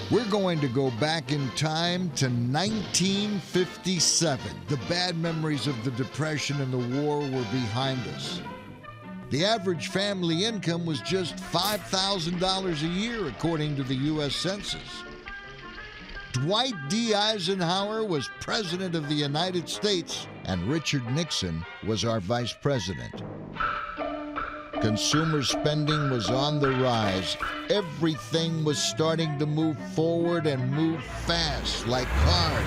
We're going to go back in time to 1957. The bad memories of the Depression and the war were behind us. The average family income was just $5,000 a year, according to the U.S. Census. Dwight D. Eisenhower was President of the United States, and Richard Nixon was our Vice President. Consumer spending was on the rise. Everything was starting to move forward and move fast, like cars.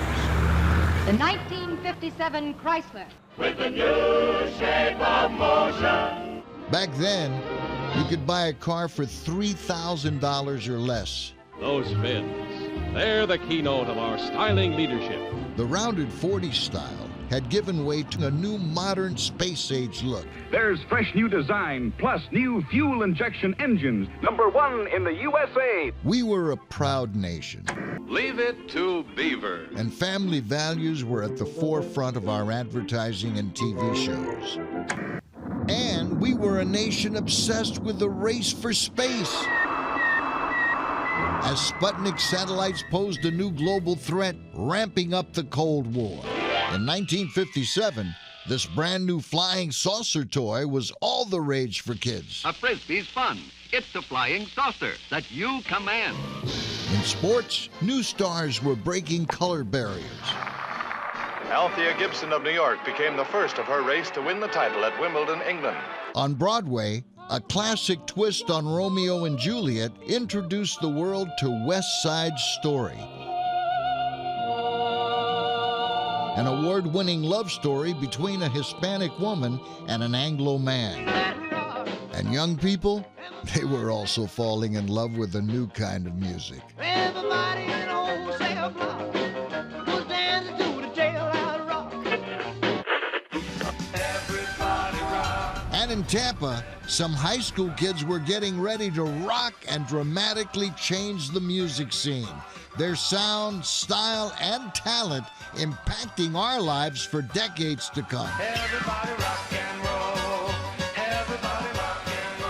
The 1957 Chrysler. With a new shape of motion. Back then, you could buy a car for $3,000 or less. Those fins, they're the keynote of our styling leadership. The rounded 40 style had given way to a new modern space-age look. There's fresh new design, plus new fuel injection engines. #1 in the USA. We were a proud nation. Leave it to Beaver. And family values were at the forefront of our advertising and TV shows. And we were a nation obsessed with the race for space. As Sputnik satellites posed a new global threat, ramping up the Cold War. In 1957, this brand new flying saucer toy was all the rage for kids. A Frisbee's fun. It's a flying saucer that you command. In sports, new stars were breaking color barriers. Althea Gibson of New York became the first of her race to win the title at Wimbledon, England. On Broadway, a classic twist on Romeo and Juliet introduced the world to West Side Story, an award-winning love story between a Hispanic woman and an Anglo man. And young people, they were also falling in love with a new kind of music. Everybody in old cell block was dancing to the jailhouse rock. Everybody rock. And in Tampa, some high school kids were getting ready to rock and dramatically change the music scene. Their sound, style, and talent impacting our lives for decades to come. Everybody rock and roll. Everybody rock and roll.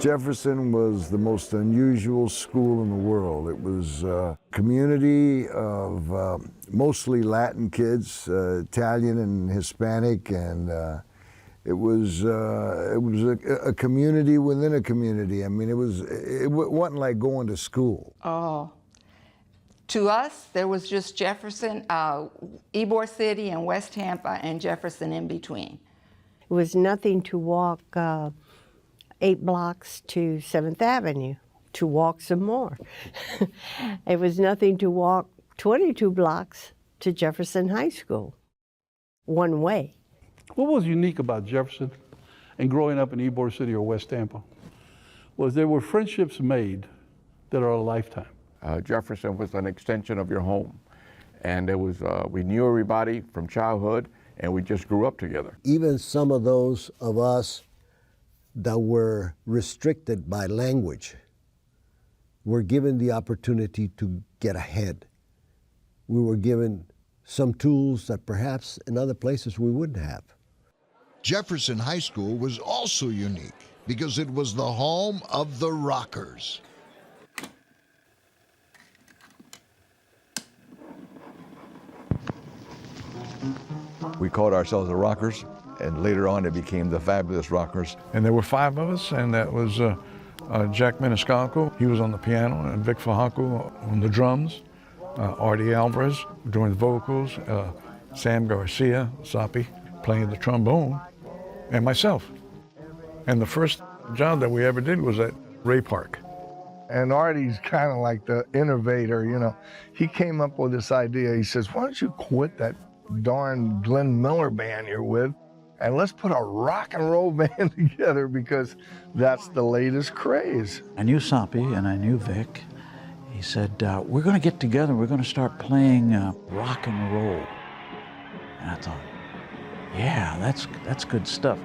Jefferson was the most unusual school in the world. It was a community of mostly Latin kids, Italian and Hispanic, and it was a community within a community. I mean, it wasn't like going to school. Oh, to us, there was just Jefferson, Ybor City and West Tampa, and Jefferson in between. It was nothing to walk 8 blocks to 7th Avenue, to walk some more. It was nothing to walk 22 blocks to Jefferson High School, one way. What was unique about Jefferson and growing up in Ybor City or West Tampa was there were friendships made that are a lifetime. Jefferson was an extension of your home. And there was, we knew everybody from childhood, and we just grew up together. Even some of those of us that were restricted by language were given the opportunity to get ahead. We were given some tools that perhaps in other places we wouldn't have. Jefferson High School was also unique because it was the home of the Rockers. We called ourselves the Rockers, and later on it became the Fabulous Rockers. And there were 5 of us, and that was Jack Maniscalco, he was on the piano, and Vic Fajardo on the drums, Artie Alvarez doing the vocals, Sam Garcia, Soppy, playing the trombone, and myself. And the first job that we ever did was at Ray Park. And Artie's kind of like the innovator, you know. He came up with this idea. He says, why don't you quit that darn Glenn Miller band you're with, and let's put a rock and roll band together, because that's the latest craze. I knew Soppy and I knew Vic. He said, we're going to get together, we're going to start playing rock and roll. And I thought, yeah, that's good stuff.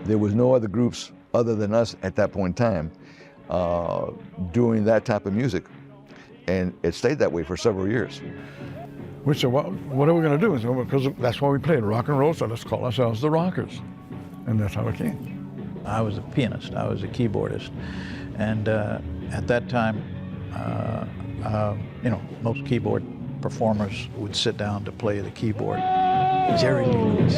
There was no other groups other than us at that point in time doing that type of music. And it stayed that way for several years. We said, well, what are we going to do? So, because that's why we played rock and roll, so let's call ourselves the Rockers. And that's how it came. I was a pianist, I was a keyboardist. And at that time, you know, most keyboard performers would sit down to play the keyboard. Jerry Lee Lewis,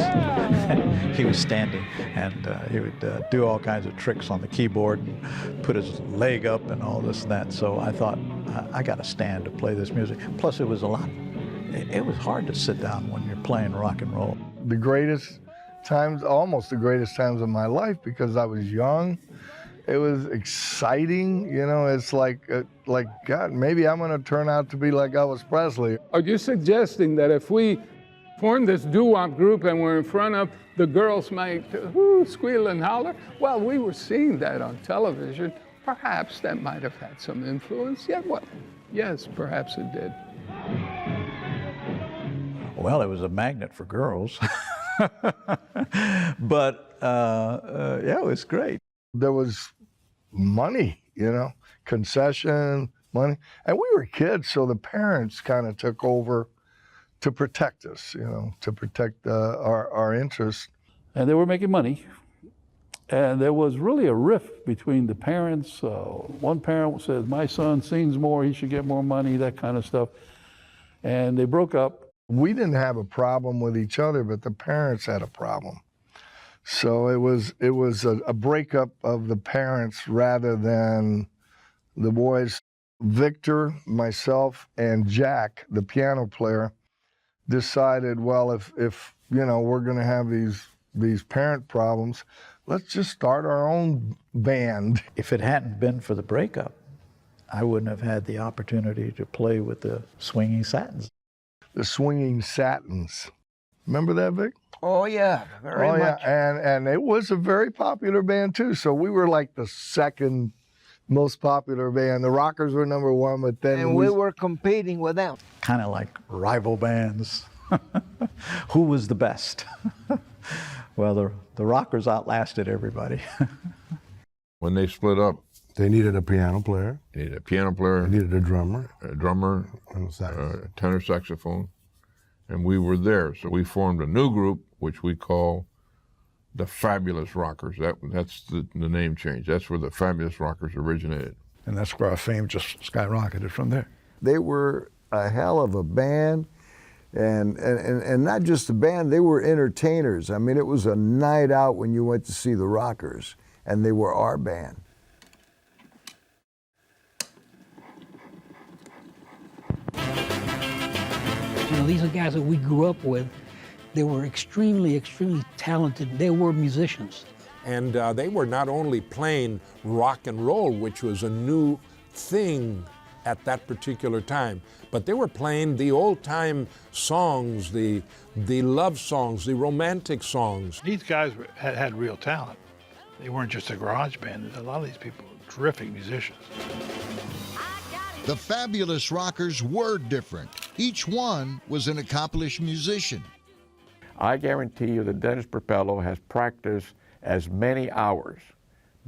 he was standing, and he would do all kinds of tricks on the keyboard and put his leg up and all this and that. So I thought, I got to stand to play this music. Plus it was a lot, it was hard to sit down when you're playing rock and roll. The greatest times, almost the greatest times of my life, because I was young. It was exciting, you know. It's like God, maybe I'm going to turn out to be like Elvis Presley. Are you suggesting that if we form this doo-wop group and we're in front of, the girls might squeal and holler? Well, we were seeing that on television. Perhaps that might have had some influence. Yeah, well, yes, perhaps it did. Well, it was a magnet for girls. But yeah, it was great. There was money, you know, concession, money. And we were kids, so the parents kind of took over to protect us, you know, to protect our interests. And they were making money. And there was really a rift between the parents. One parent said, my son sings more, he should get more money, that kind of stuff. And they broke up. We didn't have a problem with each other, but the parents had a problem. So it was a breakup of the parents rather than the boys. Victor, myself, and Jack, the piano player, decided, well, if you know, we're going to have these parent problems, let's just start our own band. If it hadn't been for the breakup, I wouldn't have had the opportunity to play with the Swinging Satins. The Swinging Satins. Remember that, Vic? Oh, yeah, very much. Yeah, and it was a very popular band, too. So we were like the second most popular band. The Rockers were number one, but then and we were competing with them. Kind of like rival bands. Who was the best? Well, the Rockers outlasted everybody. When they split up, they needed a piano player. They needed a piano player. They needed a drummer. And a tenor saxophone. And we were there. So we formed a new group, which we call the Fabulous Rockers. That's the name change. That's where the Fabulous Rockers originated. And that's where our fame just skyrocketed from there. They were a hell of a band. And not just a band, they were entertainers. I mean, it was a night out when you went to see the Rockers, and they were our band. You know, these are guys that we grew up with. They were extremely, extremely talented. They were musicians. And they were not only playing rock and roll, which was a new thing at that particular time, but they were playing the old-time songs, the love songs, the romantic songs. These guys had real talent. They weren't just a garage band. A lot of these people were terrific musicians. The Fabulous Rockers were different. Each one was an accomplished musician. I guarantee you that Dennis Propello has practiced as many hours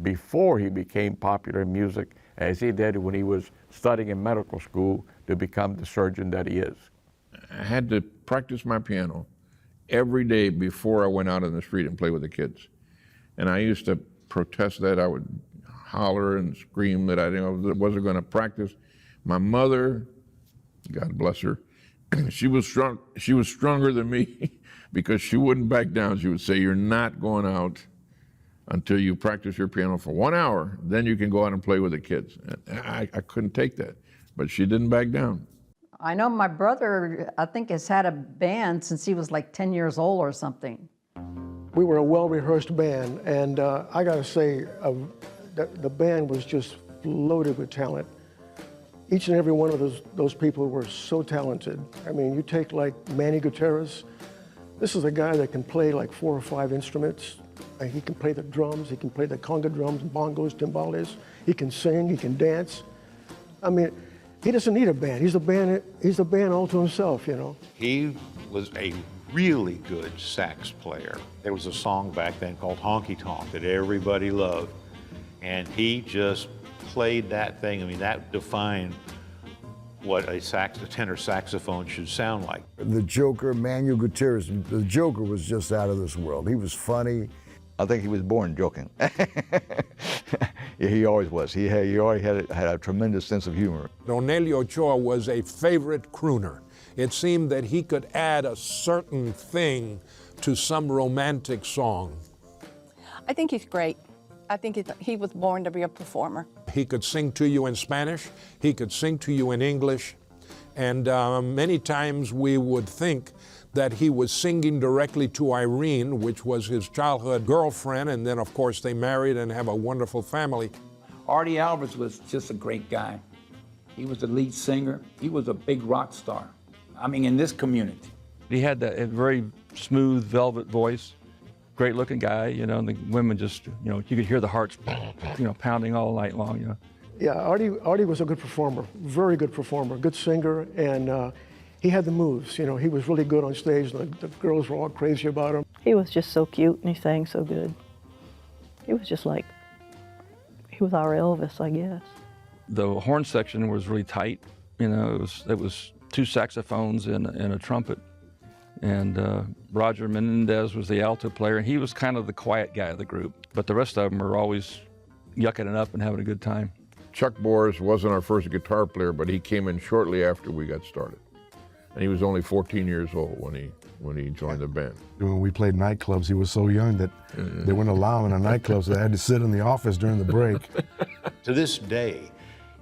before he became popular in music as he did when he was studying in medical school to become the surgeon that he is. I had to practice my piano every day before I went out in the street and play with the kids. And I used to protest that. I would holler and scream that I wasn't going to practice. My mother, God bless her, she was strong. She was stronger than me because she wouldn't back down. She would say, "You're not going out until you practice your piano for 1 hour. Then you can go out and play with the kids." I couldn't take that, but she didn't back down. I know my brother, I think, has had a band since he was like 10 years old or something. We were a well-rehearsed band, and I got to say, the band was just loaded with talent. Each and every one of those people were so talented. I mean, you take like Manny Gutierrez. This is a guy that can play like 4 or 5 instruments. He can play the drums, he can play the conga drums, bongos, timbales. He can sing, he can dance. I mean, he doesn't need a band. He's a band all to himself, you know. He was a really good sax player. There was a song back then called Honky Tonk that everybody loved, and he just played that thing. I mean, that defined what a tenor saxophone should sound like. The Joker, Manuel Gutierrez, the Joker was just out of this world. He was funny. I think he was born joking. Yeah, he always was. He always had a tremendous sense of humor. Onelio Ochoa was a favorite crooner. It seemed that he could add a certain thing to some romantic song. I think he's great. I think he was born to be a performer. He could sing to you in Spanish, he could sing to you in English, and many times we would think that he was singing directly to Irene, which was his childhood girlfriend, and then of course they married and have a wonderful family. Artie Alvarez was just a great guy. He was the lead singer. He was a big rock star. I mean, in this community. He had that very smooth velvet voice, great looking guy, you know, and the women just, you know, you could hear the hearts, you know, pounding all night long, you know. Yeah, Artie was a good performer, very good performer, good singer, and he had the moves. You know, he was really good on stage. The girls were all crazy about him. He was just so cute and he sang so good. He was just like, he was our Elvis, I guess. The horn section was really tight, you know, it was two saxophones and a trumpet. And Roger Menendez was the alto player, and he was kind of the quiet guy of the group. But the rest of them were always yucking it up and having a good time. Chuck Boris wasn't our first guitar player, but he came in shortly after we got started. And he was only 14 years old when he joined the band. When we played nightclubs, he was so young that they wouldn't allow him in a nightclub, so they had to sit in the office during the break. To this day,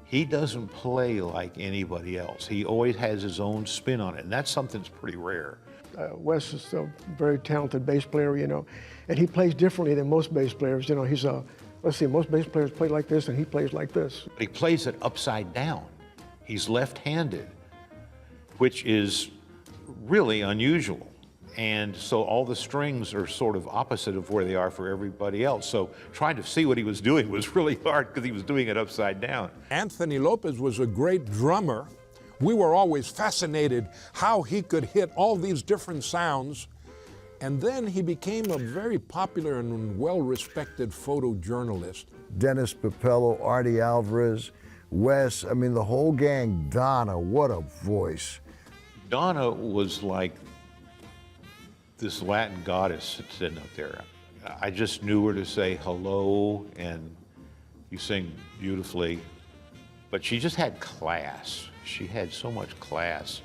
he doesn't play like anybody else. He always has his own spin on it, and that's something that's pretty rare. Wes is a very talented bass player, you know, and he plays differently than most bass players. You know, he's let's see, most bass players play like this, and he plays like this. He plays it upside down. He's left-handed, which is really unusual. And so all the strings are sort of opposite of where they are for everybody else. So trying to see what he was doing was really hard because he was doing it upside down. Anthony Lopez was a great drummer. We were always fascinated how he could hit all these different sounds. And then he became a very popular and well-respected photojournalist. Dennis Papello, Artie Alvarez, Wes, I mean the whole gang. Donna, what a voice. Donna was like this Latin goddess sitting up there. I just knew her to say hello, and you sing beautifully, but she just had class. She had so much class.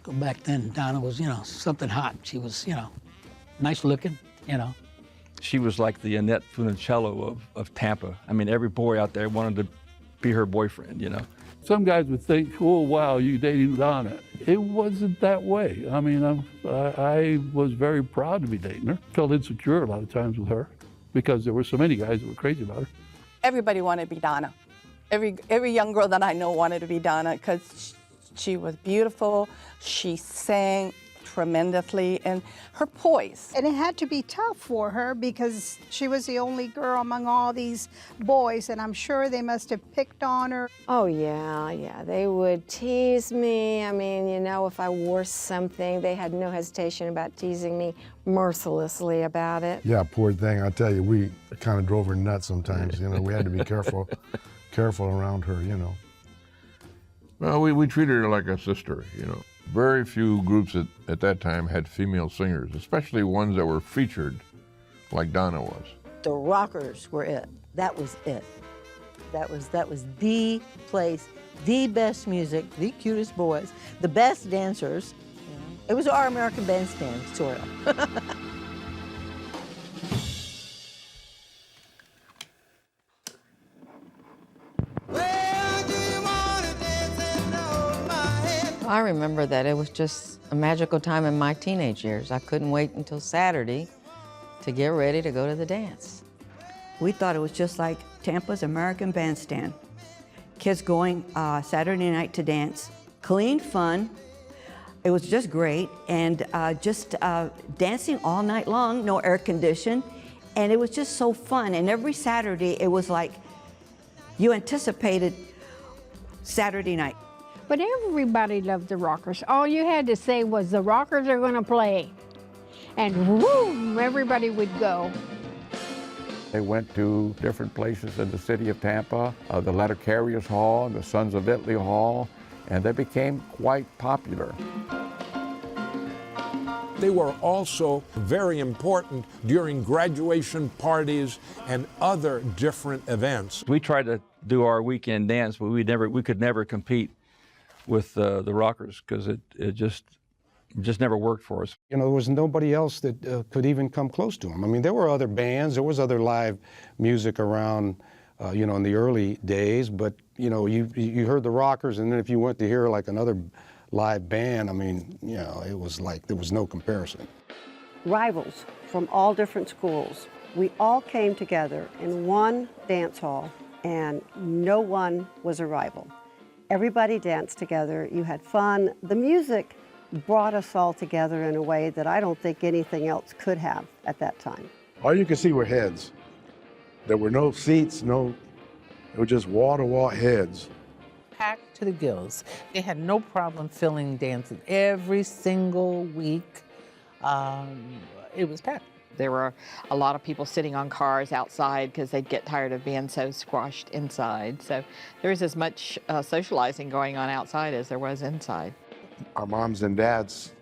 Back then, Donna was, you know, something hot. She was, you know, nice looking, you know. She was like the Annette Funicello of Tampa. I mean, every boy out there wanted to be her boyfriend, you know. Some guys would think, oh, wow, you dating Donna. It wasn't that way. I mean, I was very proud to be dating her. Felt insecure a lot of times with her because there were so many guys that were crazy about her. Everybody wanted to be Donna. Every young girl that I know wanted to be Donna because she was beautiful, she sang tremendously, and her poise. And it had to be tough for her because she was the only girl among all these boys, and I'm sure they must have picked on her. Oh, yeah. They would tease me. I mean, you know, if I wore something, they had no hesitation about teasing me mercilessly about it. Yeah, poor thing. I tell you, we kind of drove her nuts sometimes. You know, we had to be careful around her, you know. Well, we treated her like a sister, you know. Very few groups at that time had female singers, especially ones that were featured like Donna was. The Rockers were it. That was it. That was the place, the best music, the cutest boys, the best dancers. It was our American Bandstand, sort of. I remember that it was just a magical time in my teenage years. I couldn't wait until Saturday to get ready to go to the dance. We thought it was just like Tampa's American Bandstand. Kids going Saturday night to dance, clean fun. It was just great, and just dancing all night long, no air condition, and it was just so fun. And every Saturday, it was like you anticipated Saturday night. But everybody loved the Rockers. All you had to say was the Rockers are going to play. And boom, everybody would go. They went to different places in the city of Tampa, the Letter Carriers Hall, the Sons of Italy Hall, and they became quite popular. They were also very important during graduation parties and other different events. We tried to do our weekend dance, but we could never compete with the rockers because it just never worked for us. You know, there was nobody else that could even come close to them. I mean, there were other bands, there was other live music around, you know, in the early days, but, you know, you heard the rockers, and then if you went to hear like another live band, I mean, you know, it was like there was no comparison. Rivals from all different schools. We all came together in one dance hall, and no one was a rival. Everybody danced together, you had fun. The music brought us all together in a way that I don't think anything else could have at that time. All you could see were heads. There were no seats, it was just wall-to-wall heads. Packed to the gills. They had no problem filling dances every single week. It was packed. There were a lot of people sitting on cars outside because they'd get tired of being so squashed inside. So there was as much socializing going on outside as there was inside. Our moms and dads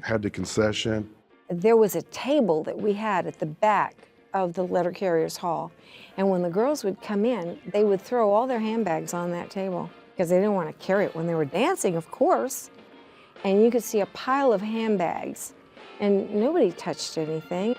had the concession. There was a table that we had at the back of the letter carriers hall. And when the girls would come in, they would throw all their handbags on that table because they didn't want to carry it when they were dancing, of course. And you could see a pile of handbags, and nobody touched anything.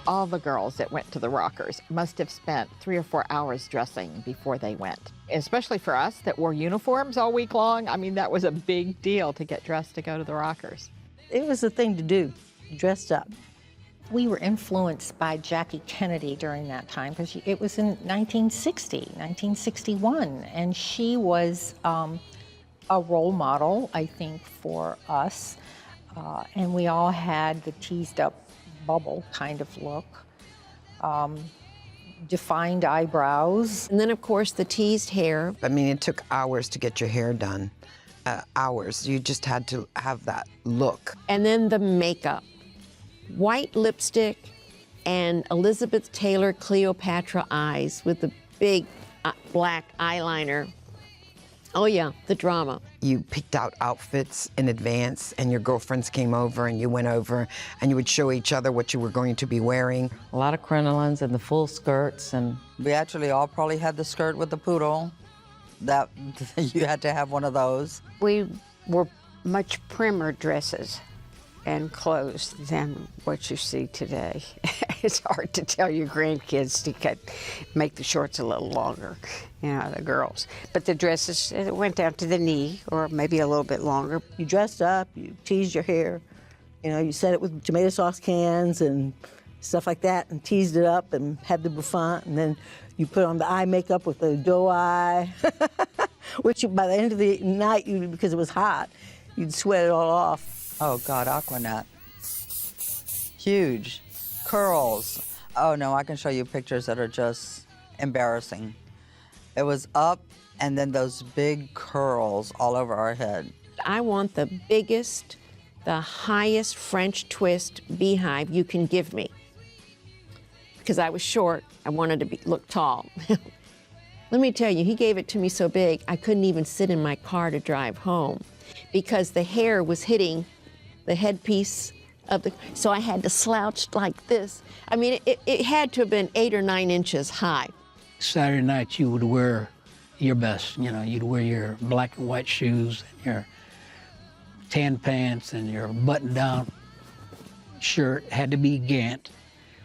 All the girls that went to the rockers must have spent 3 or 4 hours dressing before they went. Especially for us that wore uniforms all week long. I mean, that was a big deal to get dressed to go to the rockers. It was the thing to do, dressed up. We were influenced by Jackie Kennedy during that time because it was in 1960, 1961, and she was a role model, I think, for us. And we all had the teased up bubble kind of look, defined eyebrows. And then, of course, the teased hair. I mean, it took hours to get your hair done, hours. You just had to have that look. And then the makeup. White lipstick and Elizabeth Taylor Cleopatra eyes with the big black eyeliner. Oh yeah, the drama. You picked out outfits in advance and your girlfriends came over and you went over and you would show each other what you were going to be wearing. A lot of crinolines and the full skirts, and we actually all probably had the skirt with the poodle. That you had to have one of those. We were much primmer dresses and clothes than what you see today. It's hard to tell your grandkids to make the shorts a little longer, you know, the girls. But the dresses, it went down to the knee or maybe a little bit longer. You dressed up, you teased your hair, you know, you set it with tomato sauce cans and stuff like that and teased it up and had the bouffant, and then you put on the eye makeup with the doe eye, which by the end of the night, because it was hot, you'd sweat it all off. Oh God, Aquanet. Huge. Curls. Oh no, I can show you pictures that are just embarrassing. It was up and then those big curls all over our head. I want the biggest, the highest French twist beehive you can give me. Because I was short, I wanted to look tall. Let me tell you, he gave it to me so big, I couldn't even sit in my car to drive home because the hair was hitting the headpiece of the, so I had to slouch like this. I mean, it had to have been 8 or 9 inches high. Saturday night you would wear your best, you know, you'd wear your black and white shoes, and your tan pants, and your button-down shirt had to be Gant,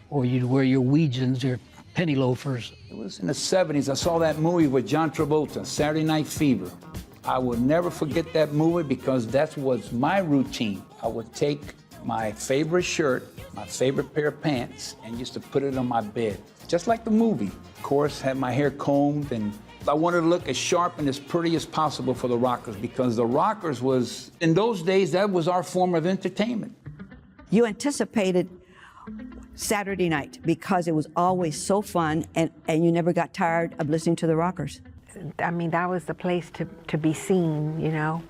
or you'd wear your Weegians, your penny loafers. It was in the 70s. I saw that movie with John Travolta, Saturday Night Fever. I will never forget that movie because that was my routine. I would take my favorite shirt, my favorite pair of pants, and used to put it on my bed, just like the movie. Of course, had my hair combed, and I wanted to look as sharp and as pretty as possible for the rockers because the rockers was, in those days, that was our form of entertainment. You anticipated Saturday night because it was always so fun, and you never got tired of listening to the rockers. I mean, that was the place to be seen, you know.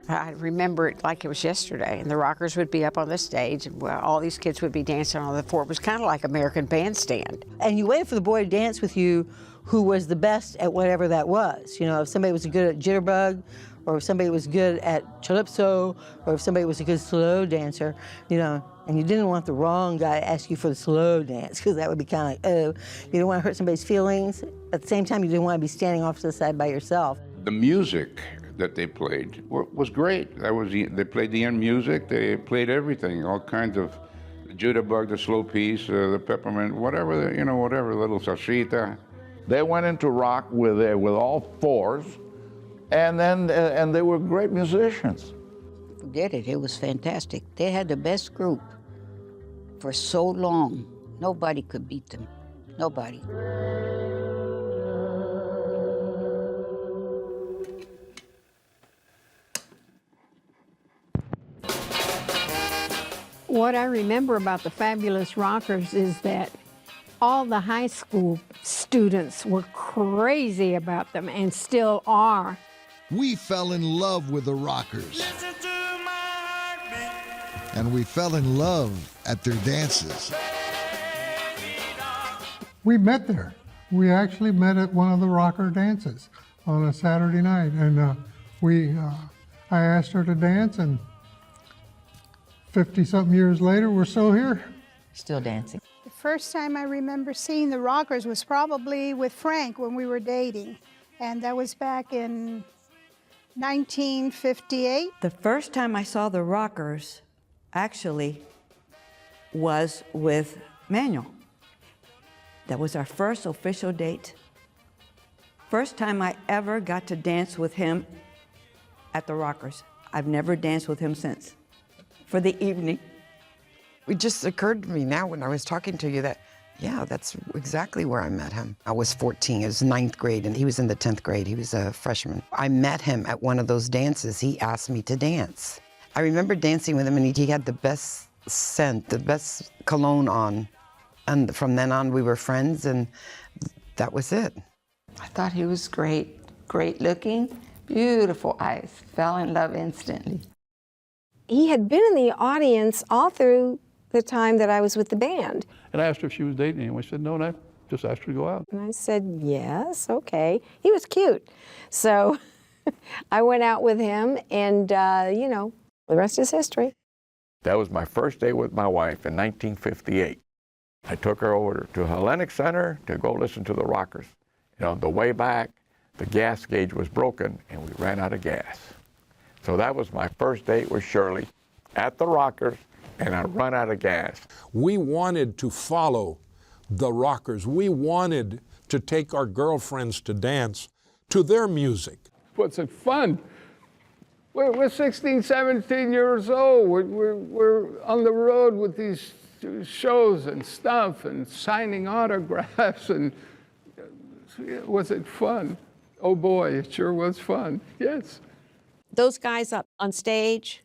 I remember it like it was yesterday, and the rockers would be up on the stage, and all these kids would be dancing on the floor. It was kind of like American Bandstand. And you waited for the boy to dance with you who was the best at whatever that was. You know, if somebody was good at jitterbug, or if somebody was good at calypso, or if somebody was a good slow dancer, you know, and you didn't want the wrong guy to ask you for the slow dance, because that would be kind of like, oh, you didn't want to hurt somebody's feelings. At the same time, you didn't want to be standing off to the side by yourself. The music that they played was great. They played the end music, they played everything, all kinds of jitterbug, the slow piece, the peppermint, whatever, you know, whatever, little salsita. They went into rock with all fours, and they were great musicians. Forget it, it was fantastic. They had the best group for so long. Nobody could beat them, nobody. What I remember about the Fabulous Rockers is that all the high school students were crazy about them and still are. We fell in love with the Rockers. And we fell in love at their dances. We met there. We actually met at one of the rocker dances on a Saturday night, and I asked her to dance, and 50-something years later, we're still here. Still dancing. The first time I remember seeing the Rockers was probably with Frank when we were dating, and that was back in 1958. The first time I saw the Rockers actually was with Manuel. That was our first official date. First time I ever got to dance with him at the Rockers. I've never danced with him since, for the evening. It just occurred to me now when I was talking to you that, yeah, that's exactly where I met him. I was 14, it was 9th grade, and he was in the 10th grade. He was a freshman. I met him at one of those dances. He asked me to dance. I remember dancing with him, and he had the best scent, the best cologne on. And from then on, we were friends, and that was it. I thought he was great, great looking, beautiful eyes. Fell in love instantly. He had been in the audience all through the time that I was with the band. And I asked her if she was dating anyone. She said, no, and I just asked her to go out. And I said, yes, okay. He was cute. So I went out with him, and, you know, the rest is history. That was my first day with my wife in 1958. I took her over to Hellenic Center to go listen to the Rockers. And on the way back, the gas gauge was broken, and we ran out of gas. So that was my first date with Shirley at the Rockers, and I run out of gas. We wanted to follow the Rockers. We wanted to take our girlfriends to dance to their music. What's it fun? We're 16, 17 years old. We're on the road with these shows and stuff and signing autographs, and was it fun? Oh boy, it sure was fun, yes. Those guys up on stage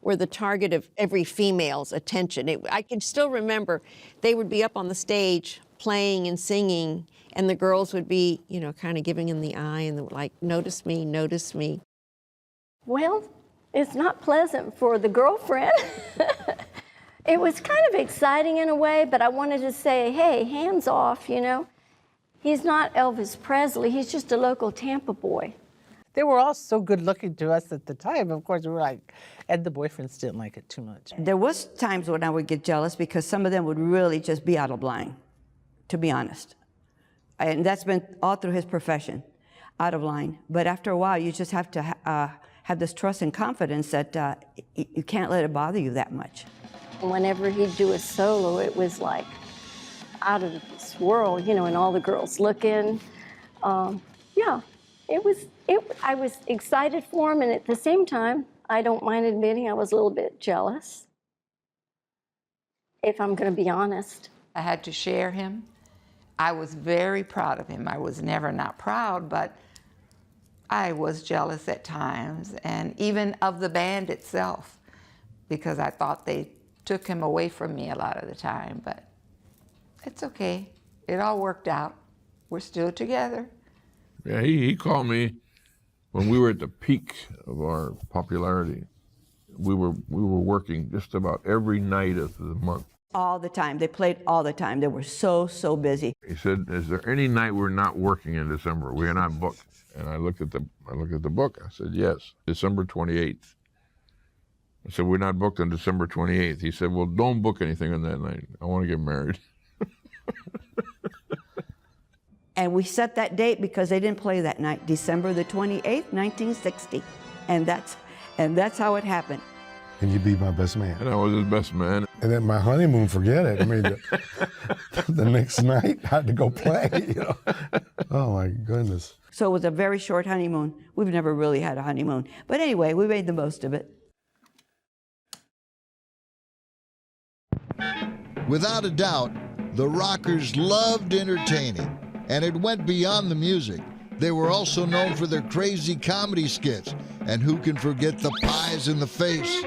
were the target of every female's attention. I can still remember they would be up on the stage playing and singing, and the girls would be, you know, kind of giving them the eye and like, notice me, notice me. Well, it's not pleasant for the girlfriend. It was kind of exciting in a way, but I wanted to say, hey, hands off, you know. He's not Elvis Presley, he's just a local Tampa boy. They were all so good looking to us at the time. Of course, we were like, and the boyfriends didn't like it too much. There was times when I would get jealous because some of them would really just be out of line, to be honest. And that's been all through his profession, out of line. But after a while, you just have to have this trust and confidence that you can't let it bother you that much. Whenever he'd do a solo, it was like out of this world, you know, and all the girls looking. Yeah, I was excited for him, and at the same time, I don't mind admitting I was a little bit jealous, if I'm going to be honest. I had to share him. I was very proud of him. I was never not proud, but I was jealous at times, and even of the band itself, because I thought they took him away from me a lot of the time, but it's okay. It all worked out. We're still together. Yeah, he called me When we were at the peak of our popularity, we were working just about every night of the month. All the time. They played all the time. They were so busy. He said, "Is there any night we're not working in December? We are not booked." And I looked at the book. I said, "Yes, December 28th." I said, "We're not booked on December 28th." He said, "Well, don't book anything on that night. I want to get married." And we set that date because they didn't play that night, December the 28th, 1960. And that's how it happened. And you be my best man. And I was his best man. And then my honeymoon, forget it. I mean, the next night I had to go play, you know. Oh my goodness. So it was a very short honeymoon. We've never really had a honeymoon. But anyway, we made the most of it. Without a doubt, the Rockers loved entertaining, and it went beyond the music. They were also known for their crazy comedy skits, and who can forget the pies in the face?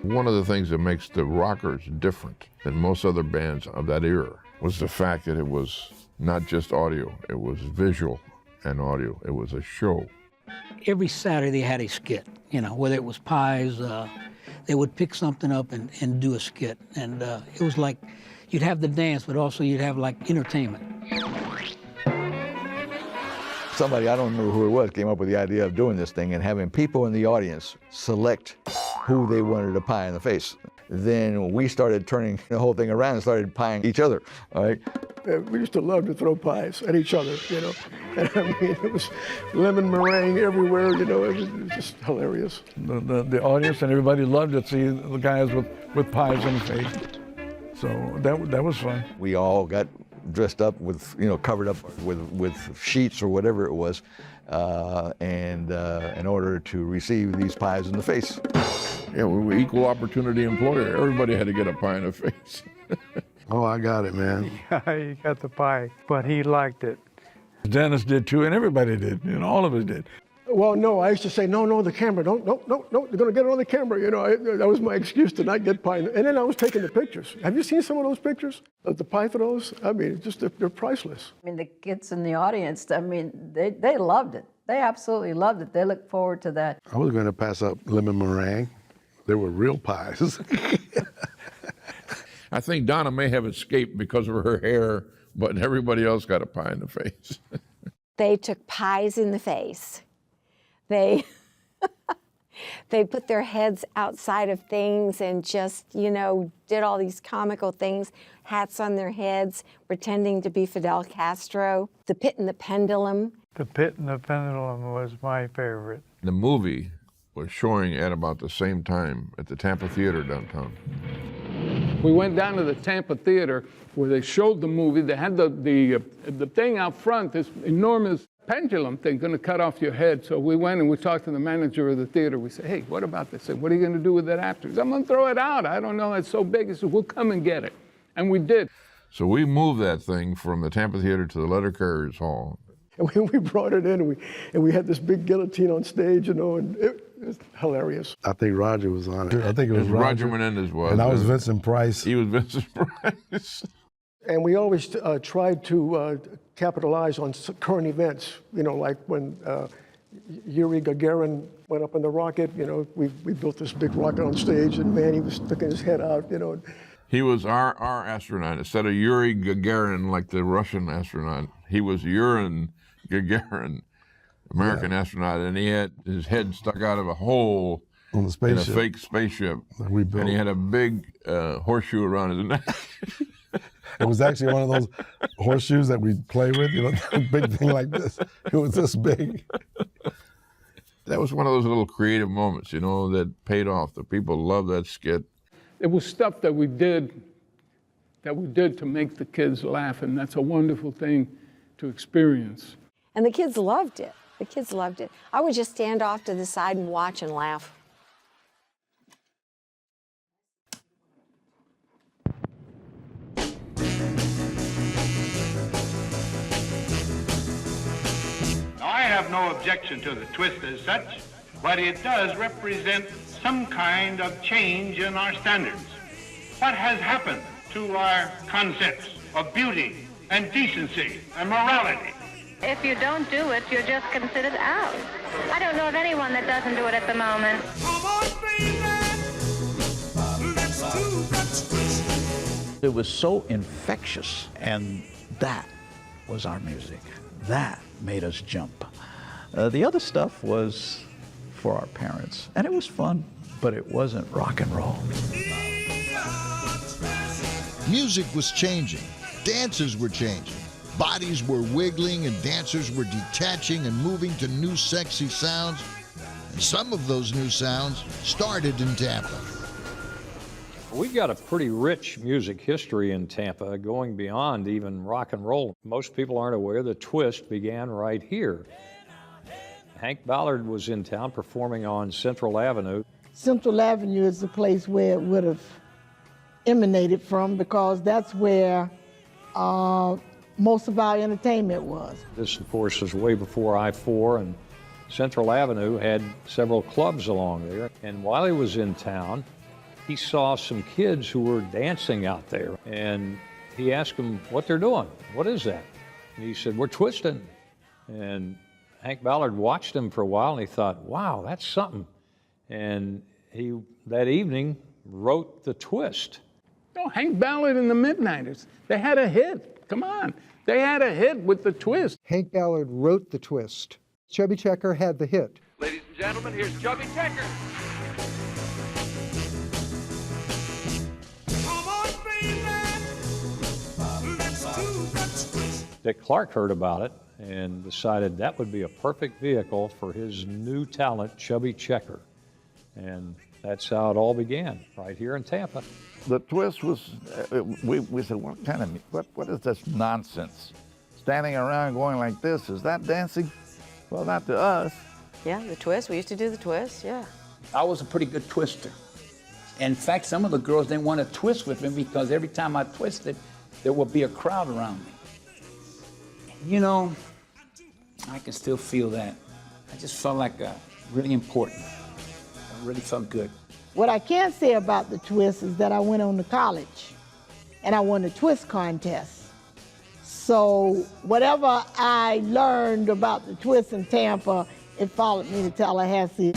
One of the things that makes the Rockers different than most other bands of that era was the fact that it was not just audio, it was visual and audio. It was a show. Every Saturday they had a skit, you know, whether it was pies, they would pick something up and do a skit. And it was like, you'd have the dance, but also you'd have like entertainment. Somebody, I don't remember who it was, came up with the idea of doing this thing and having people in the audience select who they wanted to pie in the face. Then we started turning the whole thing around and started pieing each other, all right? We used to love to throw pies at each other, you know. And I mean, it was lemon meringue everywhere, you know, it was just hilarious. The audience and everybody loved to see the guys with pies in the face. So that was fun. We all got dressed up with, you know, covered up with sheets or whatever it was, and in order to receive these pies in the face. Yeah, we were equal opportunity employer. Everybody had to get a pie in the face. Oh, I got it, man. Yeah, he got the pie, but he liked it. Dennis did too, and everybody did, and all of us did. Well, no, I used to say, no, the camera, no, you're gonna get it on the camera, you know. That was my excuse to not get pie. And then I was taking the pictures. Have you seen some of those pictures of the pie throws? I mean, just they're priceless. I mean, the kids in the audience, I mean, they loved it. They absolutely loved it. They looked forward to that. I was going to pass up lemon meringue. They were real pies. I think Donna may have escaped because of her hair, but everybody else got a pie in the face. They took pies in the face. They put their heads outside of things and just, you know, did all these comical things, hats on their heads, pretending to be Fidel Castro. The Pit and the Pendulum. The Pit and the Pendulum was my favorite. The movie was showing at about the same time at the Tampa Theater downtown. We went down to the Tampa Theater where they showed the movie. They had the thing out front, this enormous pendulum thing going to cut off your head. So we went and we talked to the manager of the theater. We said, hey, what about this? I said, what are you going to do with that after? He said, I'm going to throw it out. I don't know. It's so big. He said, we'll come and get it. And we did. So we moved that thing from the Tampa Theater to the Letter Carriers Hall. And we brought it in, and we had this big guillotine on stage, you know, and it was hilarious. I think Roger was on it. I think it was Roger Menendez was. And I was Vincent Price. He was Vincent Price. And we always tried to capitalize on current events, you know, like when Yuri Gagarin went up in the rocket, you know, we built this big rocket on stage, and man, he was sticking his head out, you know. He was our astronaut. Instead of Yuri Gagarin, like the Russian astronaut, he was Yuri Gagarin, American astronaut, and he had his head stuck out of a hole on the spaceship. In a fake spaceship. And he had a big horseshoe around his neck. It was actually one of those horseshoes that we play with, you know, a big thing like this. It was this big. That was one of those little creative moments, you know, that paid off. The people loved that skit. It was stuff that we did to make the kids laugh, and that's a wonderful thing to experience. And the kids loved it. The kids loved it. I would just stand off to the side and watch and laugh. I have no objection to the twist as such, but it does represent some kind of change in our standards. What has happened to our concepts of beauty and decency and morality? If you don't do it, you're just considered out. I don't know of anyone that doesn't do it at the moment. It was so infectious, and that was our music. That made us jump. The other stuff was for our parents, and it was fun, but it wasn't rock and roll. Music was changing. Dances were changing. Bodies were wiggling and dancers were detaching and moving to new sexy sounds. And some of those new sounds started in Tampa. We've got a pretty rich music history in Tampa, going beyond even rock and roll. Most people aren't aware the twist began right here. Hank Ballard was in town performing on Central Avenue. Central Avenue is the place where it would have emanated from, because that's where most of our entertainment was. This, of course, is way before I-4, and Central Avenue had several clubs along there. And while he was in town, he saw some kids who were dancing out there, and he asked them what they're doing. What is that? And he said, we're twisting. And Hank Ballard watched him for a while, and he thought, wow, that's something. And he, that evening, wrote the twist. Oh, Hank Ballard and the Midnighters, they had a hit. Come on. They had a hit with the twist. Hank Ballard wrote the twist. Chubby Checker had the hit. Ladies and gentlemen, here's Chubby Checker. Dick Clark heard about it and decided that would be a perfect vehicle for his new talent, Chubby Checker. And that's how it all began, right here in Tampa. The twist was, we said, what is this nonsense? Standing around going like this, is that dancing? Well, not to us. Yeah, the twist. We used to do the twist, yeah. I was a pretty good twister. In fact, some of the girls didn't want to twist with me because every time I twisted, there would be a crowd around me. You know, I can still feel that. I just felt like really important. I really felt good. What I can say about the twist is that I went on to college and I won the twist contest. So whatever I learned about the twist in Tampa, it followed me to Tallahassee.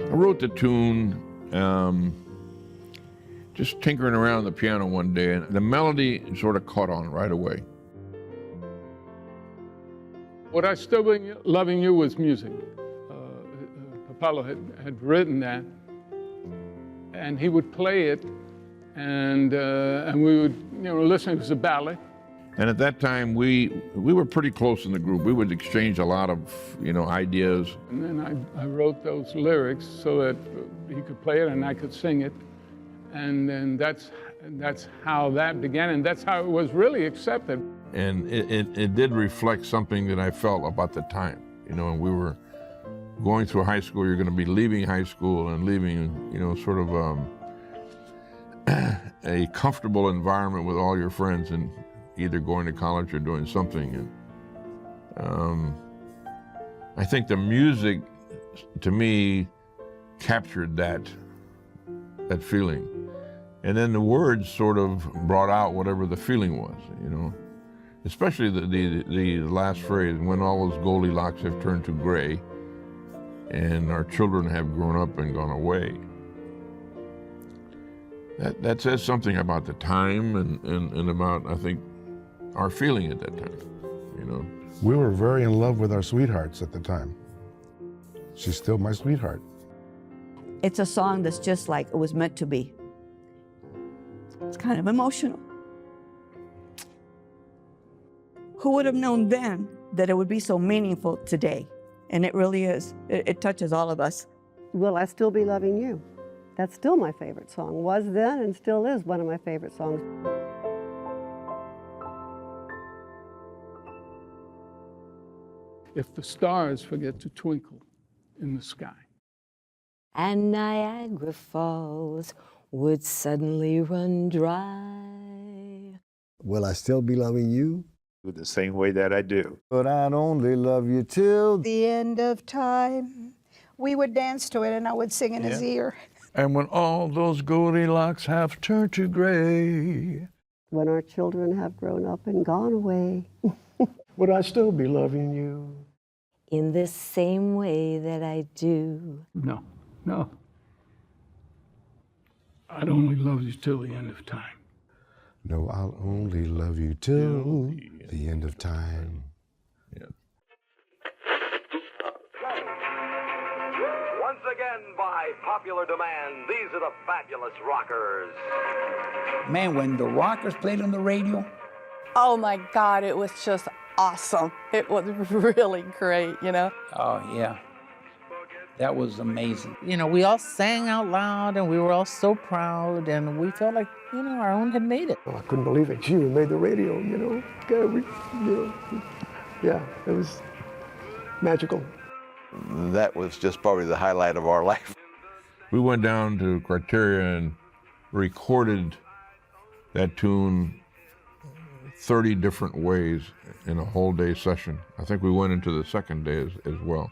I wrote the tune just tinkering around the piano one day, and the melody sort of caught on right away. What I Still Be Loving You was music. Papalo had written that, and he would play it, and we would listen. It was a ballad. And at that time, we were pretty close in the group. We would exchange a lot of, ideas. And then I wrote those lyrics so that he could play it and I could sing it. And then that's how that began, and that's how it was really accepted. And it did reflect something that I felt about the time. And we were going through high school. You're going to be leaving high school and leaving, sort of a comfortable environment with all your friends and either going to college or doing something. And I think the music, to me, captured that feeling. And then the words sort of brought out whatever the feeling was, Especially the last phrase, when all those Goldilocks have turned to gray and our children have grown up and gone away. That says something about the time and about, I think, our feeling at that time, We were very in love with our sweethearts at the time. She's still my sweetheart. It's a song that's just like it was meant to be. It's kind of emotional. Who would have known then that it would be so meaningful today? And it really is. It touches all of us. Will I Still Be Loving You? That's still my favorite song. Was then and still is one of my favorite songs. If the stars forget to twinkle in the sky. And Niagara Falls would suddenly run dry. Will I Still Be Loving You? the same way that I do. But I'd only love you till the end of time. We would dance to it and I would sing in his ear. And when all those Goldilocks have turned to gray. When our children have grown up and gone away. Would I still be loving you? In the same way that I do. No, no. I'd only love you till the end of time. No, I'll only love you till the end of time. Yeah. Once again, by popular demand, these are the fabulous Rockers. Man, when the Rockers played on the radio, oh my God, it was just awesome. It was really great, you know? oh yeah, that was amazing. You know, we all sang out loud and we were all so proud and we felt like, you know, our own had made it. Oh, I couldn't believe it. Gee, we made the radio, you know? Yeah, it was magical. That was just probably the highlight of our life. We went down to Criteria and recorded that tune 30 different ways in a whole day session. I think we went into the second day as well.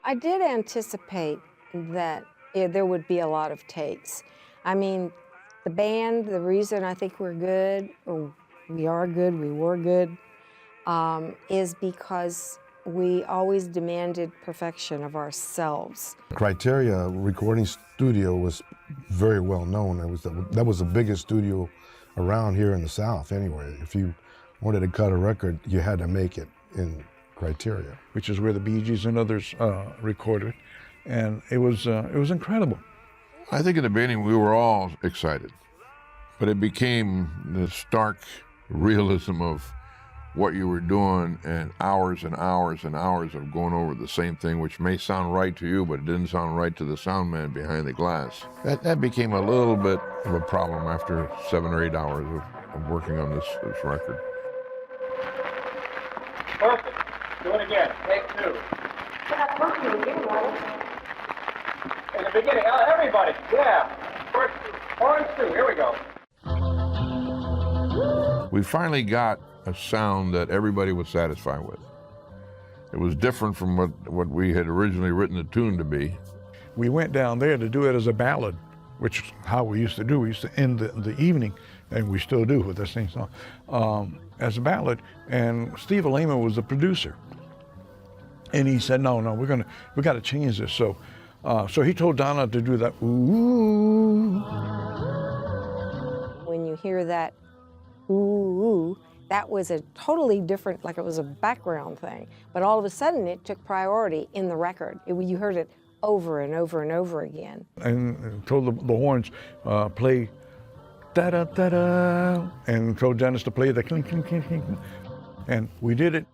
I did anticipate that there would be a lot of takes. I mean, the band, the reason I think we're good, or we are good, we were good, is because we always demanded perfection of ourselves. Criteria recording studio was very well known. That was the biggest studio around here in the South anyway. If you wanted to cut a record, you had to make it in Criteria. Which is where the Bee Gees and others recorded. And it was incredible. I think in the beginning we were all excited, but it became the stark realism of what you were doing and hours and hours and hours of going over the same thing, which may sound right to you, but it didn't sound right to the sound man behind the glass. That became a little bit of a problem after 7 or 8 hours of working on this record. Perfect. Do it again. Take two. In the beginning, everybody. Yeah. First, orange two. Here we go. We finally got a sound that everybody was satisfied with. It was different from what we had originally written the tune to be. We went down there to do it as a ballad, which is how we used to do. We used to end the evening, and we still do with this same song, as a ballad. And Steve Alema was the producer. And he said, no, we got to change this. So he told Donna to do that, ooh. When you hear that ooh, that was a totally different, like it was a background thing. But all of a sudden it took priority in the record. You heard it over and over and over again. And told the horns, play da-da-da-da, and told Dennis to play the clink, clink, clink, clink. And we did it.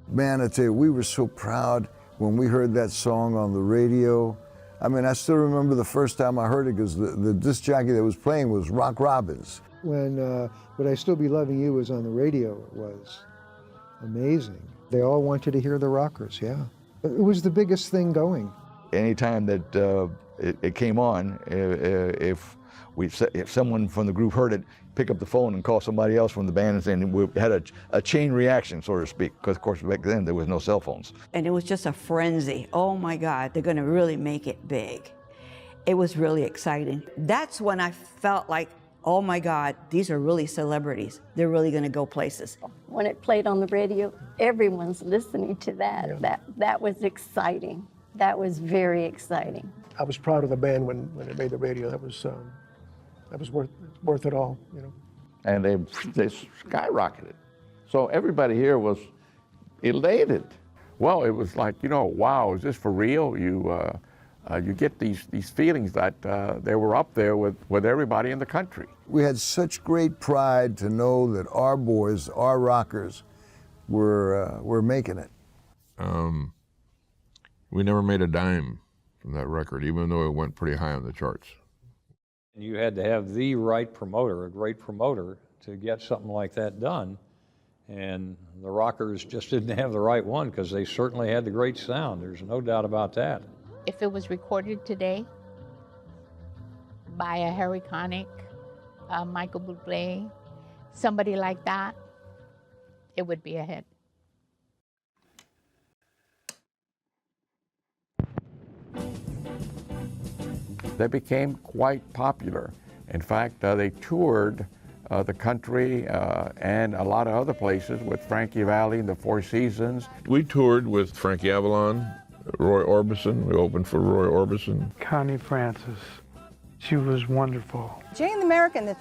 Man, I tell you, we were so proud when we heard that song on the radio. I mean, I still remember the first time I heard it because the disc jockey that was playing was Rock Robbins. When Would I Still Be Loving You was on the radio, it was amazing. They all wanted to hear the Rockers, yeah. It was the biggest thing going. Anytime that it came on, if someone from the group heard it, pick up the phone and call somebody else from the band and saying we had a chain reaction, so to speak, because of course back then there was no cell phones. And it was just a frenzy. Oh my God, they're gonna really make it big. It was really exciting. That's when I felt like, oh my God, these are really celebrities. They're really gonna go places. When it played on the radio, everyone's listening to that. Yeah. That was exciting. That was very exciting. I was proud of the band when it made the radio. That was worth it all, you know. And they skyrocketed. So everybody here was elated. Well, it was like, wow, is this for real? You get these feelings that they were up there with everybody in the country. We had such great pride to know that our boys, our rockers, were making it. We never made a dime from that record, even though it went pretty high on the charts. You had to have the right promoter, a great promoter, to get something like that done. And the Rockers just didn't have the right one because they certainly had the great sound. There's no doubt about that. If it was recorded today by a Harry Connick, Michael Bublé, somebody like that, it would be a hit. They became quite popular. In fact, they toured the country and a lot of other places with Frankie Valli and the Four Seasons. We toured with Frankie Avalon, Roy Orbison. We opened for Roy Orbison. Connie Francis. She was wonderful. Jane the American,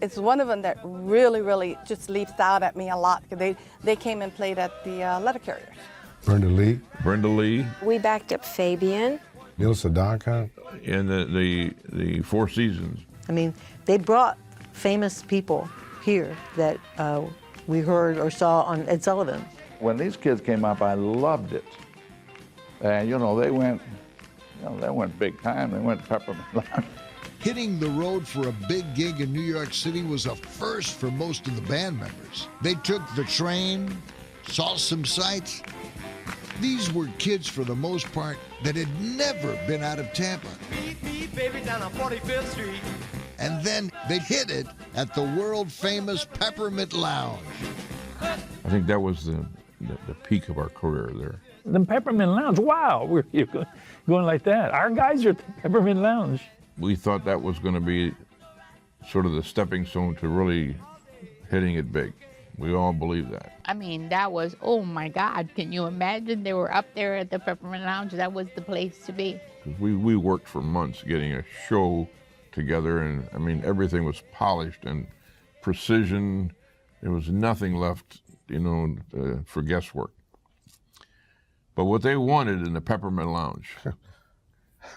it's one of them that really just leaps out at me a lot. They came and played at the letter carriers. Brenda Lee. Brenda Lee. We backed up Fabian. Neil Sedaka. And the Four Seasons. I mean, they brought famous people here that we heard or saw on Ed Sullivan. When these kids came up, I loved it. And they went big time. They went Peppermint Lounge. Hitting the road for a big gig in New York City was a first for most of the band members. They took the train, saw some sights. These were kids, for the most part, that had never been out of Tampa. Baby, down on 45th Street. And then they hit it at the world-famous Peppermint Lounge. I think that was the peak of our career there. The Peppermint Lounge, wow, we're going like that. Our guys are at the Peppermint Lounge. We thought that was going to be sort of the stepping stone to really hitting it big. We all believed that. I mean, that was, oh my God, can you imagine? They were up there at the Peppermint Lounge. That was the place to be. We worked for months getting a show together, and I mean, everything was polished and precision. There was nothing left, for guesswork. But what they wanted in the Peppermint Lounge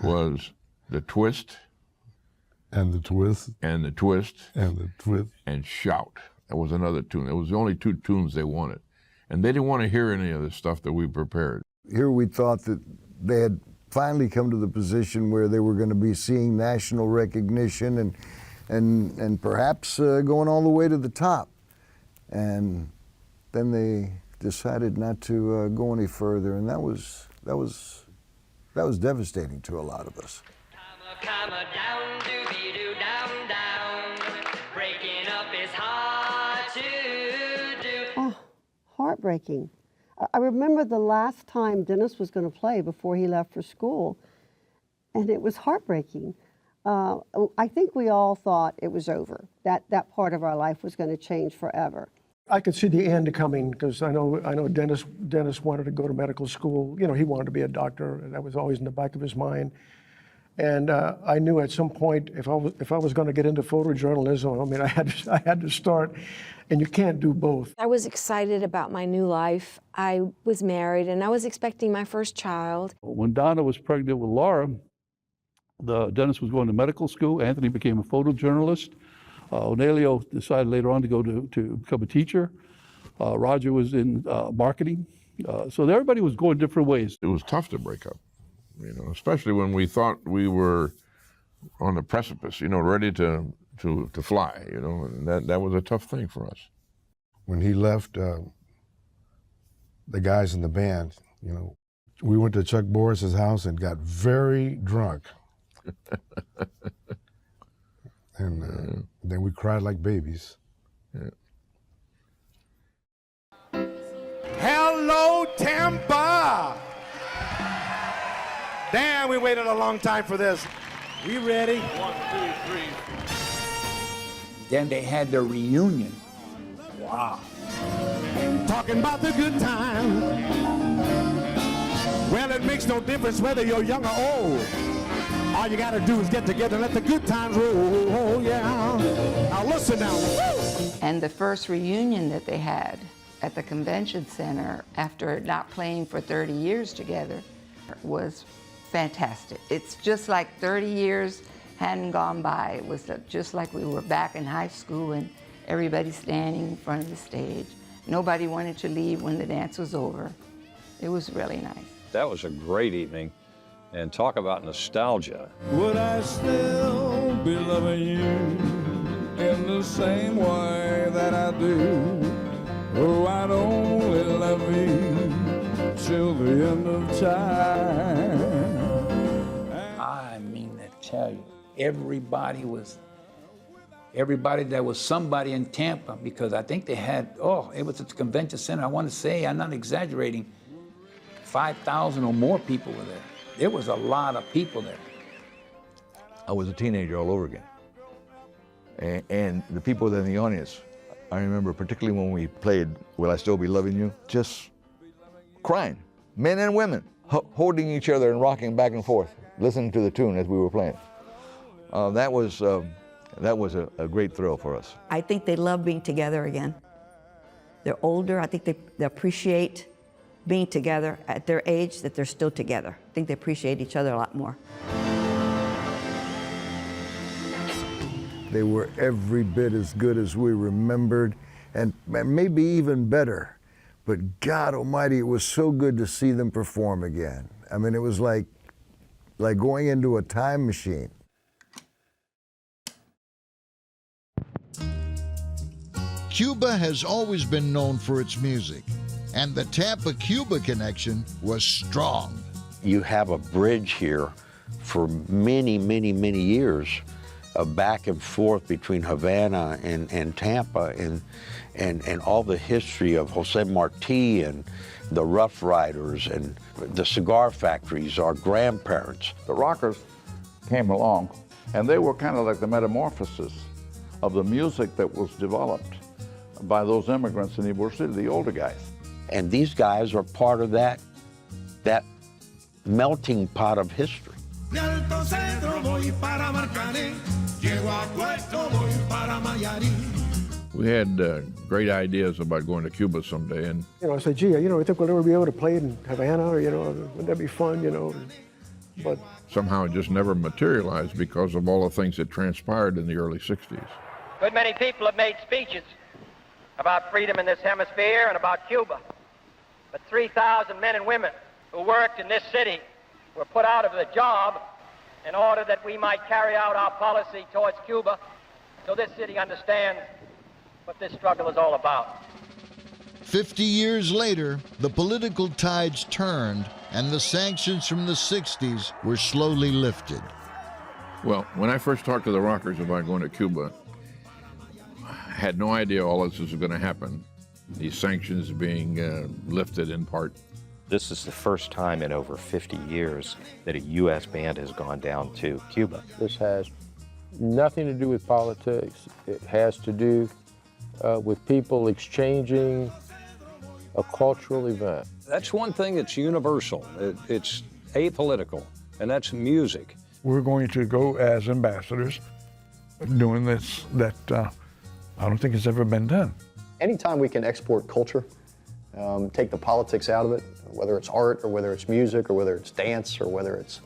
was the twist. And the twist. And the twist. And the twist. And shout. That was another tune. It was the only two tunes they wanted. And they didn't want to hear any of the stuff that we prepared. Here we thought that they had finally come to the position where they were going to be seeing national recognition and perhaps going all the way to the top. And then they decided not to go any further, and that was devastating to a lot of us. Heartbreaking. I remember the last time Dennis was going to play before he left for school, and it was heartbreaking. I think we all thought it was over, that part of our life was going to change forever. I could see the end coming because I know Dennis wanted to go to medical school. He wanted to be a doctor. That was always in the back of his mind. And I knew at some point if I was going to get into photojournalism, I mean, I had to start, and you can't do both. I was excited about my new life. I was married, and I was expecting my first child. When Donna was pregnant with Laura, Dennis was going to medical school. Anthony became a photojournalist. Onelio decided later on to go to become a teacher. Roger was in marketing. So everybody was going different ways. It was tough to break up, especially when we thought we were on the precipice, ready to fly, and that was a tough thing for us. When he left, the guys in the band, we went to Chuck Boris's house and got very drunk. And then we cried like babies. Yeah. Hello, Tampa! Damn, we waited a long time for this. We ready? 1, 2, 3. Then they had their reunion. Wow. Talking about the good time. Well, it makes no difference whether you're young or old. All you gotta do is get together and let the good times roll. Oh, yeah. Now listen now. And the first reunion that they had at the convention center after not playing for 30 years together was fantastic. It's just like 30 years hadn't gone by. It was just like we were back in high school and everybody standing in front of the stage. Nobody wanted to leave when the dance was over. It was really nice. That was a great evening. And talk about nostalgia. Would I still be loving you in the same way that I do? Oh, I'd only love you till the end of time. I mean to tell you, everybody was everybody that was somebody in Tampa, because I think they had, it was at the convention center. I want to say, I'm not exaggerating, 5,000 or more people were there. There was a lot of people there. I was a teenager all over again. And the people that in the audience, I remember particularly when we played Will I Still Be Loving You, just crying, men and women, holding each other and rocking back and forth, listening to the tune as we were playing. That was a great thrill for us. I think they love being together again. They're older. I think they appreciate being together at their age, that they're still together. I think they appreciate each other a lot more. They were every bit as good as we remembered, and maybe even better. But God Almighty, it was so good to see them perform again. I mean, it was like going into a time machine. Cuba has always been known for its music, and the Tampa-Cuba connection was strong. You have a bridge here for many, many, many years, back and forth between Havana and Tampa, and all the history of Jose Marti and the Rough Riders and the cigar factories, our grandparents. The rockers came along, and they were kind of like the metamorphosis of the music that was developed by those immigrants in Ybor City, the older guys. And these guys are part of that melting pot of history. We had great ideas about going to Cuba someday, and I said, gee, I think we'll never be able to play in Havana, or, wouldn't that be fun, But somehow it just never materialized because of all the things that transpired in the early 60s. Good many people have made speeches about freedom in this hemisphere and about Cuba. But 3,000 men and women who worked in this city were put out of the job in order that we might carry out our policy towards Cuba, so this city understands what this struggle is all about. 50 years later, the political tides turned and the sanctions from the 60s were slowly lifted. Well, when I first talked to the rockers about going to Cuba, I had no idea all this was going to happen. These sanctions being lifted in part. This is the first time in over 50 years that a U.S. band has gone down to Cuba. This has nothing to do with politics. It has to do with people exchanging a cultural event. That's one thing that's universal. It's apolitical, and that's music. We're going to go as ambassadors doing this that I don't think has ever been done. Anytime we can export culture, take the politics out of it, whether it's art or whether it's music or whether it's dance or whether it's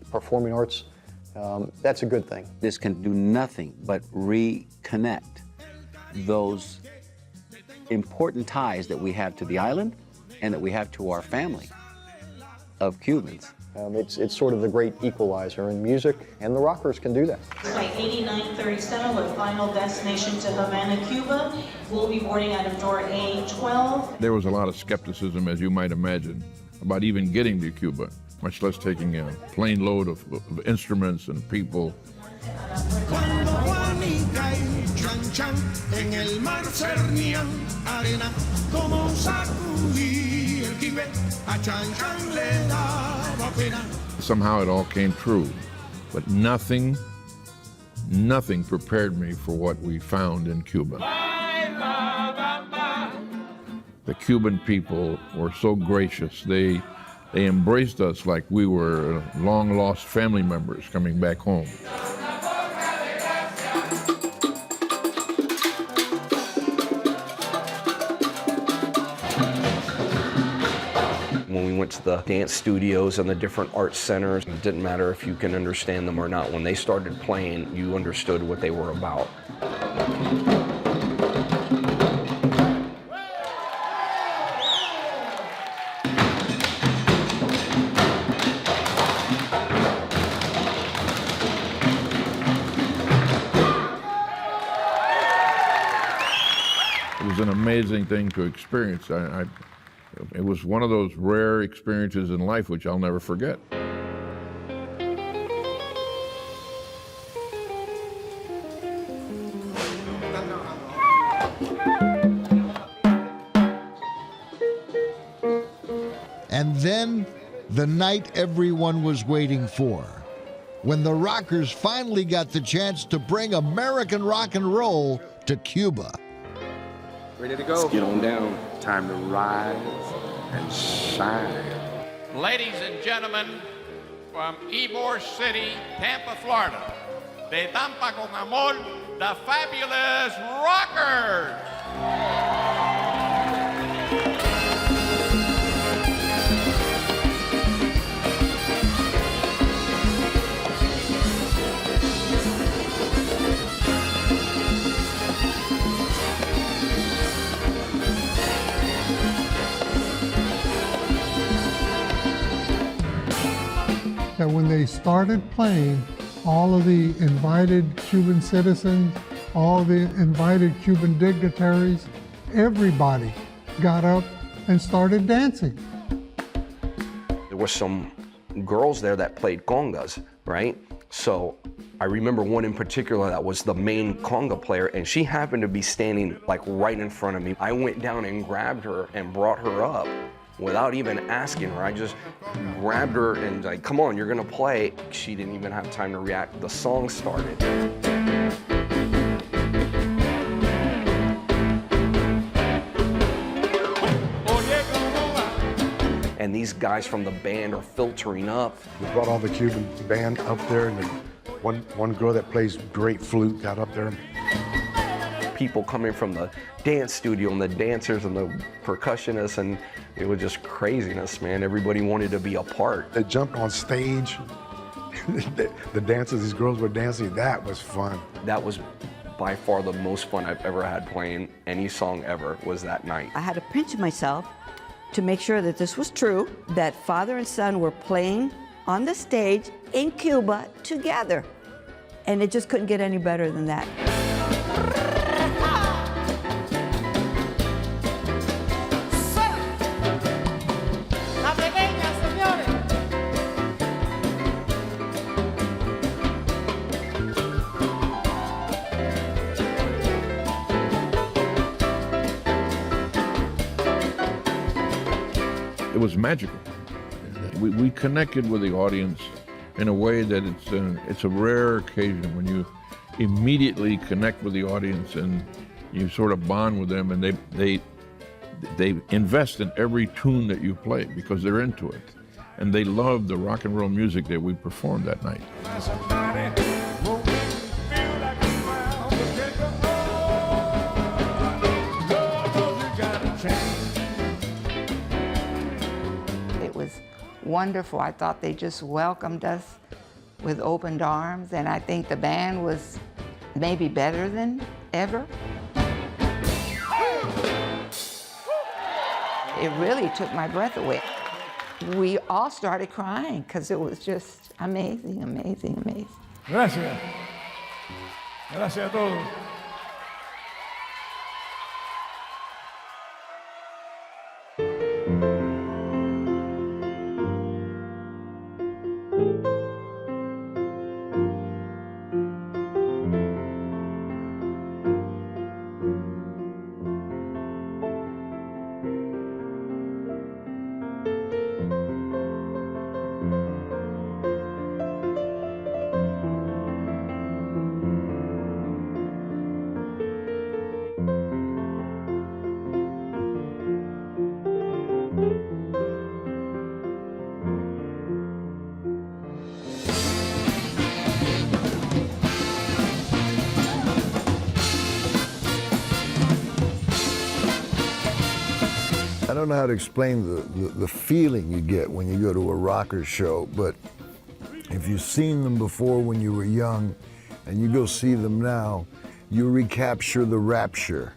performing arts, that's a good thing. This can do nothing but reconnect those important ties that we have to the island and that we have to our family of Cubans. It's sort of the great equalizer in music, and the rockers can do that. Flight 8937 with final destination to Havana, Cuba. We'll be boarding out of door A12. There was a lot of skepticism, as you might imagine, about even getting to Cuba, much less taking a plane load of instruments and people. Somehow it all came true, but nothing prepared me for what we found in Cuba. The Cuban people were so gracious. They embraced us like we were long-lost family members coming back home. When we went to the dance studios and the different art centers, it didn't matter if you can understand them or not. When they started playing, you understood what they were about. It was an amazing thing to experience. It was one of those rare experiences in life which I'll never forget. the night everyone was waiting for, when the Rockers finally got the chance to bring American rock and roll to Cuba. Ready to go. Let's get on down. Time to rise and shine. Ladies and gentlemen, from Ybor City, Tampa, Florida, de Tampa con Amor, the fabulous Rockers. That when they started playing, all of the invited Cuban citizens, all the invited Cuban dignitaries, everybody got up and started dancing. There were some girls there that played congas, right? So I remember one in particular that was the main conga player, and she happened to be standing like right in front of me. I went down and grabbed her and brought her up without even asking her. I just grabbed her and like, come on, you're gonna play. She didn't even have time to react. The song started. And these guys from the band are filtering up. We brought all the Cuban band up there, and one girl that plays great flute got up there. People coming from the dance studio and the dancers and the percussionists, and it was just craziness, man. Everybody wanted to be a part. They jumped on stage. The dances, these girls were dancing. That was fun. That was by far the most fun I've ever had playing any song ever, was that night. I had to pinch myself to make sure that this was true, that father and son were playing on the stage in Cuba together. And it just couldn't get any better than that. It was magical. We connected with the audience in a way that it's a rare occasion when you immediately connect with the audience and you sort of bond with them, and they invest in every tune that you play because they're into it, and they love the rock and roll music that we performed that night. Wonderful. I thought they just welcomed us with open arms, and I think the band was maybe better than ever. It really took my breath away. We all started crying because it was just amazing, amazing, amazing. Gracias. Gracias a todos. I don't know how to explain the feeling you get when you go to a rocker show, but if you've seen them before when you were young and you go see them now, you recapture the rapture.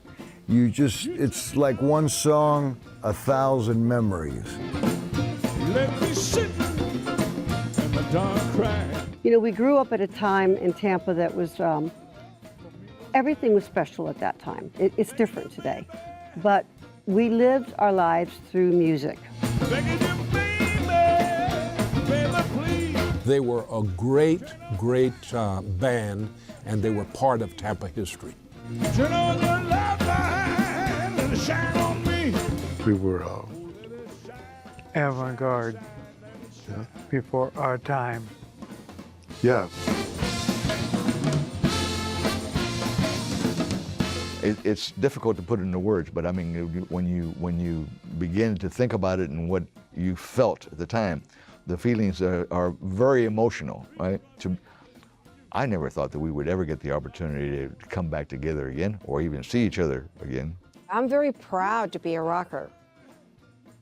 It's like one song, 1,000 memories. Let me sit in the dark cry. You know, we grew up at a time in Tampa that was, everything was special at that time. It's different today, but we lived our lives through music. They were a great, great band, and they were part of Tampa history. We were avant-garde, before our time. Yeah. It's difficult to put into words, but I mean, when you begin to think about it and what you felt at the time, the feelings are very emotional, right? I never thought that we would ever get the opportunity to come back together again or even see each other again. I'm very proud to be a rocker.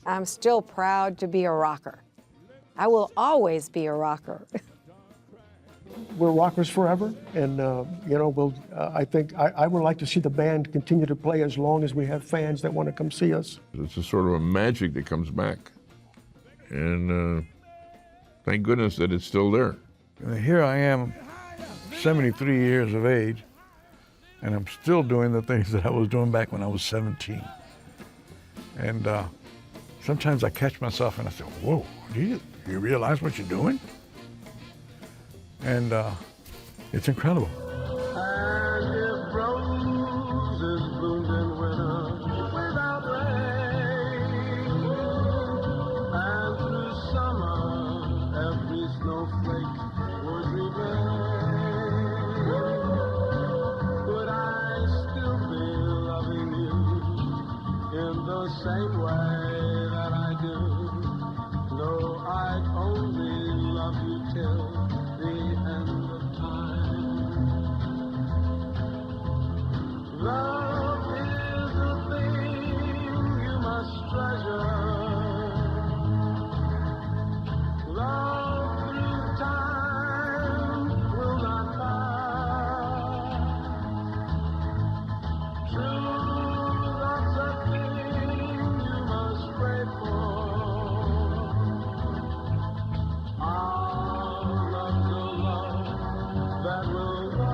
I'm still proud to be a rocker. I will always be a rocker. We're rockers forever, and you know, I think I would like to see the band continue to play as long as we have fans that want to come see us. It's a sort of a magic that comes back, and thank goodness that it's still there. Here I am, 73 years of age, and I'm still doing the things that I was doing back when I was 17. And sometimes I catch myself and I say, whoa, do you realize what you're doing? And it's incredible. And if roses bloomed in winter without rain, and through summer every snowflake would remain, would I still be loving you in the same way that I do? No, I'd only love you till the end of time. Love is a thing you must treasure. Love through time will not pass. True love's a thing you must pray for. That will last,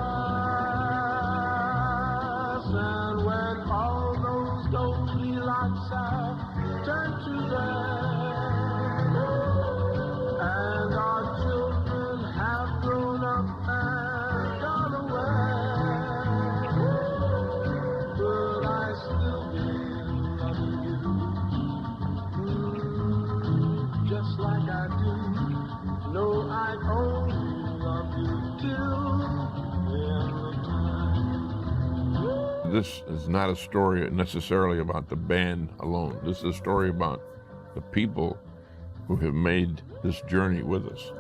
and when all those Goldilocks have turned to dust, and our children have grown up and gone away, will I still be loving you, just like I do? No, I only love you till the end of time. This is not a story necessarily about the band alone. This is a story about the people who have made this journey with us.